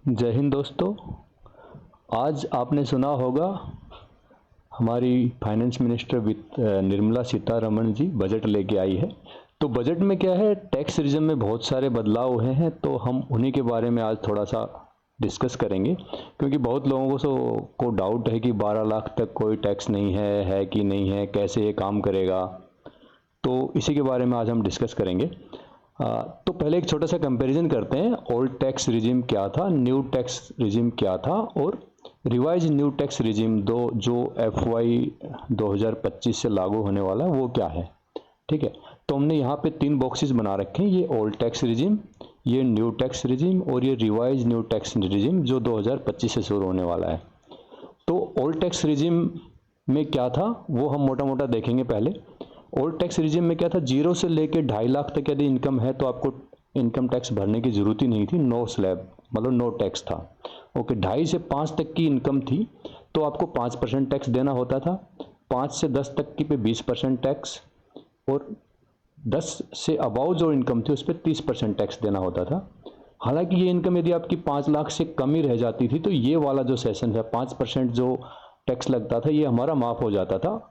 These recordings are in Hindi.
जय हिंद दोस्तों। आज आपने सुना होगा हमारी फाइनेंस मिनिस्टर वित्त निर्मला सीतारमण जी बजट लेके आई है। तो बजट में क्या है, टैक्स रिजम में बहुत सारे बदलाव हुए हैं, तो हम उन्हीं के बारे में आज थोड़ा सा डिस्कस करेंगे। क्योंकि बहुत लोगों को डाउट है कि 12 लाख तक कोई टैक्स नहीं है कि नहीं है, कैसे ये काम करेगा। तो इसी के बारे में आज हम डिस्कस करेंगे। तो पहले एक छोटा सा कंपैरिजन करते हैं। ओल्ड टैक्स रिजिम क्या था, न्यू टैक्स रिजिम क्या था और रिवाइज न्यू टैक्स रिजिम जो FY 2025 से लागू होने वाला है वो क्या है। ठीक है, तो हमने यहाँ पे 3 बॉक्सेस बना रखे हैं। ये ओल्ड टैक्स रिजिम, ये न्यू टैक्स रिजिम और ये रिवाइज न्यू टैक्स रिजिम जो 2025 से शुरू होने वाला है। तो ओल्ड टैक्स रिजिम में क्या था वो हम मोटा मोटा देखेंगे। पहले ओल्ड टैक्स रिजिम में क्या था, 0 से लेके 2.5 लाख तक यदि इनकम है तो आपको इनकम टैक्स भरने की जरूरत ही नहीं थी। नो स्लैब मतलब नो टैक्स था। ओके, 2.5 से 5 तक की इनकम थी तो आपको 5% टैक्स देना होता था। 5 से 10 तक की पे 20% टैक्स और 10 से अबाव जो इनकम थी उस पर 30% टैक्स देना होता था। हालांकि ये इनकम यदि आपकी 5 लाख से कम ही रह जाती थी तो ये वाला जो सेशन है 5% जो टैक्स लगता था ये हमारा माफ़ हो जाता था।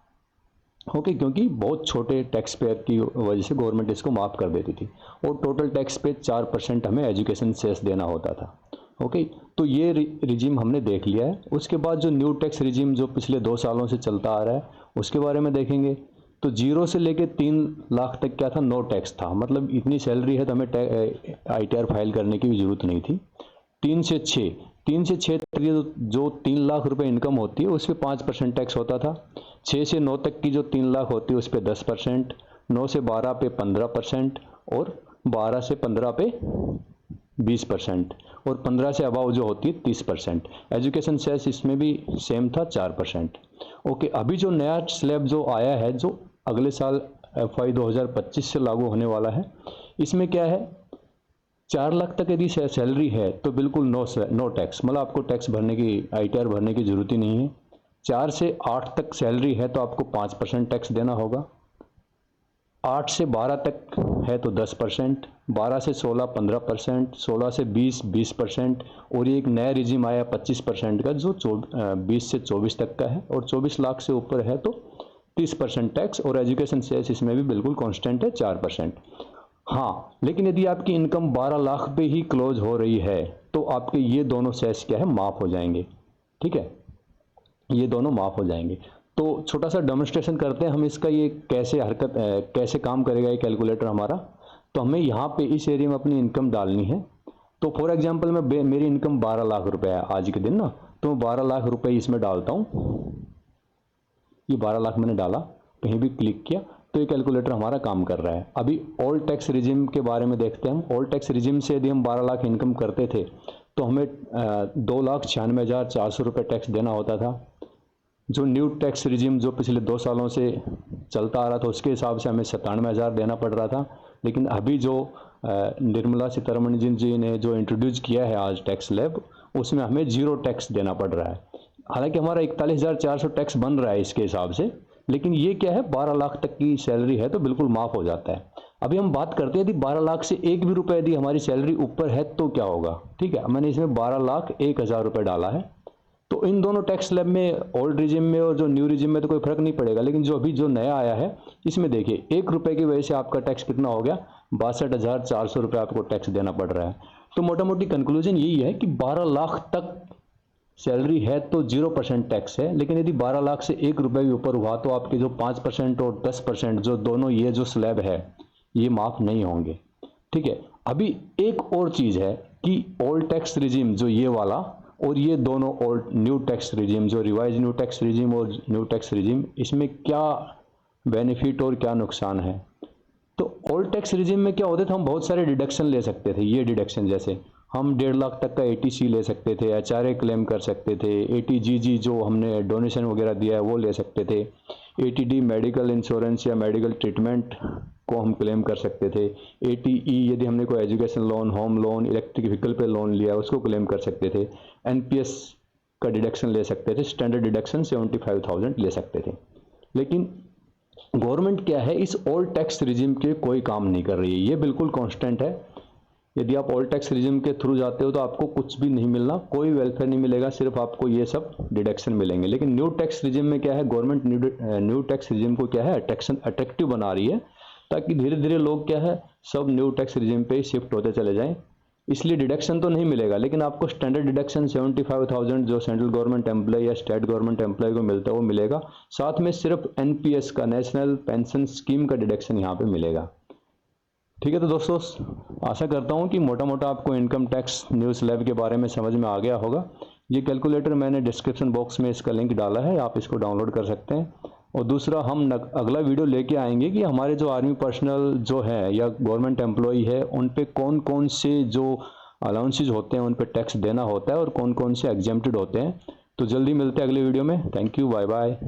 ओके, क्योंकि बहुत छोटे टैक्स पेयर की वजह से गवर्नमेंट इसको माफ़ कर देती थी और टोटल टैक्स पे 4% हमें एजुकेशन सेस देना होता था। ओके, तो ये रिजीम हमने देख लिया है। उसके बाद जो न्यू टैक्स रिजीम जो पिछले 2 सालों से चलता आ रहा है उसके बारे में देखेंगे। तो 0 से लेके 3 लाख तक क्या था, नो टैक्स था। मतलब इतनी सैलरी है तो हमें ITR फाइल करने की भी जरूरत नहीं थी। 3 से 6 तक जो 3 लाख रुपए इनकम होती है उस पर 5% टैक्स होता था। 6 से 9 तक की जो 3 लाख होती है उस पर 10%, 9 से 12 पे 15% और 12 से 15 पे 20% और 15 से अबाव जो होती है 30%। एजुकेशन सेस इसमें भी सेम था 4%। ओके, अभी जो नया स्लैब जो आया है जो अगले साल FY 2025 से लागू होने वाला है, इसमें क्या है, 4 लाख तक यदि सैलरी है तो बिल्कुल नो टैक्स, मतलब आपको टैक्स भरने की ITR भरने की जरूरत ही नहीं है। 4 से 8 तक सैलरी है तो आपको 5% टैक्स देना होगा। 8 से 12 तक है तो 10%, 12 से 16 15%, 16 से 20 20% और ये एक नया रिजिम आया 25% का जो 20 से 24 तक का है और 24 लाख से ऊपर है तो 30% टैक्स और एजुकेशन सेस इसमें भी बिल्कुल कांस्टेंट है 4%। हाँ, लेकिन यदि आपकी इनकम 12 लाख पे ही क्लोज हो रही है तो आपके ये दोनों सेस क्या है, माफ हो जाएंगे। ठीक है, ये दोनों माफ हो जाएंगे। तो छोटा सा डेमोन्स्ट्रेशन करते हैं हम इसका, ये कैसे कैसे काम करेगा ये कैलकुलेटर हमारा। तो हमें यहाँ पे इस एरिया में अपनी इनकम डालनी है। तो फॉर एग्जांपल मेरी इनकम 12 लाख रुपए है आज के दिन ना, तो मैं 12 लाख रुपए इसमें डालता हूँ। ये 12 लाख मैंने डाला, कहीं भी क्लिक किया तो ये कैलकुलेटर हमारा काम कर रहा है। अभी ओल्ड टैक्स रिजिम के बारे में देखते हैं हम। ओल्ड टैक्स रिजिम से यदि हम 12 लाख इनकम करते थे तो हमें 2,96,400 रुपये टैक्स देना होता था। जो न्यू टैक्स रिजिम जो पिछले 2 सालों से चलता आ रहा था उसके हिसाब से हमें 97,000 देना पड़ रहा था। लेकिन अभी जो निर्मला सीतारमण जी ने जो इंट्रोड्यूस किया है आज टैक्स स्लैब, उसमें हमें 0 टैक्स देना पड़ रहा है। हालांकि हमारा 41,400 टैक्स बन रहा है इसके हिसाब से, लेकिन ये क्या है, 12 लाख तक की सैलरी है तो बिल्कुल माफ हो जाता है। अभी हम बात करते हैं यदि 12 लाख से एक भी रुपए यदि हमारी सैलरी ऊपर है तो क्या होगा। ठीक है, मैंने इसमें 12,01,000 रुपये डाला है। तो इन दोनों टैक्स स्लैब में, ओल्ड रिजिम में और जो न्यू रिजिम में तो कोई फर्क नहीं पड़ेगा, लेकिन जो अभी जो नया आया है इसमें देखिए 1 रुपए की वजह से आपका टैक्स कितना हो गया, 62,400 रुपये आपको टैक्स देना पड़ रहा है। तो मोटा मोटी कंक्लूजन यही है कि 12 लाख तक सैलरी है तो 0% टैक्स है, लेकिन यदि 12 लाख से 1 रुपए भी ऊपर हुआ तो आपके जो 5% और 10% जो दोनों ये जो स्लैब है ये माफ नहीं होंगे। ठीक है, अभी एक और चीज है कि ओल्ड टैक्स रिजिम जो ये वाला और ये दोनों ओल्ड न्यू टैक्स रिजिम जो रिवाइज न्यू टैक्स रिजिम और न्यू टैक्स रिजिम, इसमें क्या बेनिफिट और क्या नुकसान है। तो ओल्ड टैक्स रिजिम में क्या होता था, हम बहुत सारे डिडक्शन ले सकते थे। ये डिडक्शन जैसे हम 1.5 लाख तक का ATC ले सकते थे, HRA क्लेम कर सकते थे, ATGG जो हमने डोनेशन वगैरह दिया है वो ले सकते थे, ATD मेडिकल इंश्योरेंस या मेडिकल ट्रीटमेंट को हम क्लेम कर सकते थे, ATE यदि हमने कोई education loan, home loan, electric vehicle पे लोन लिया उसको क्लेम कर सकते थे, NPS का डिडक्शन ले सकते थे, स्टैंडर्ड डिडक्शन 75,000 ले सकते थे। लेकिन गवर्नमेंट क्या है, इस ओल्ड टैक्स रिजिम के कोई काम नहीं कर रही है, ये बिल्कुल कांस्टेंट है। यदि आप ओल्ड टैक्स रिजिम के थ्रू जाते हो तो आपको कुछ भी नहीं मिलना, कोई वेलफेयर नहीं मिलेगा, सिर्फ आपको ये सब डिडक्शन मिलेंगे। लेकिन न्यू टैक्स रिजिम में क्या है, गवर्नमेंट न्यू टैक्स रिजिम को क्या है अट्रैक्टिव बना रही है, ताकि धीरे धीरे लोग क्या है सब न्यू टैक्स रिजिम पे ही शिफ्ट होते चले जाएं। इसलिए डिडक्शन तो नहीं मिलेगा, लेकिन आपको स्टैंडर्ड डिडक्शन 75,000 जो सेंट्रल गवर्नमेंट एम्प्लॉय या स्टेट गवर्नमेंट एम्प्लॉय को मिलता है वो मिलेगा। साथ में सिर्फ एनपीएस का, नेशनल पेंशन स्कीम का डिडक्शन यहाँ पे मिलेगा। ठीक है, तो दोस्तों आशा करता हूँ कि मोटा मोटा आपको इनकम टैक्स न्यू स्लैब के बारे में समझ में आ गया होगा। ये कैलकुलेटर मैंने डिस्क्रिप्शन बॉक्स में इसका लिंक डाला है, आप इसको डाउनलोड कर सकते हैं। और दूसरा, हम अगला वीडियो लेके आएंगे कि हमारे जो आर्मी पर्सनल जो है या गवर्नमेंट एम्प्लॉय है उन पे कौन कौन से जो अलाउंसेज होते हैं उन पे टैक्स देना होता है और कौन कौन से एग्जेम्प्टेड होते हैं। तो जल्दी मिलते हैं अगले वीडियो में। Thank you, bye bye.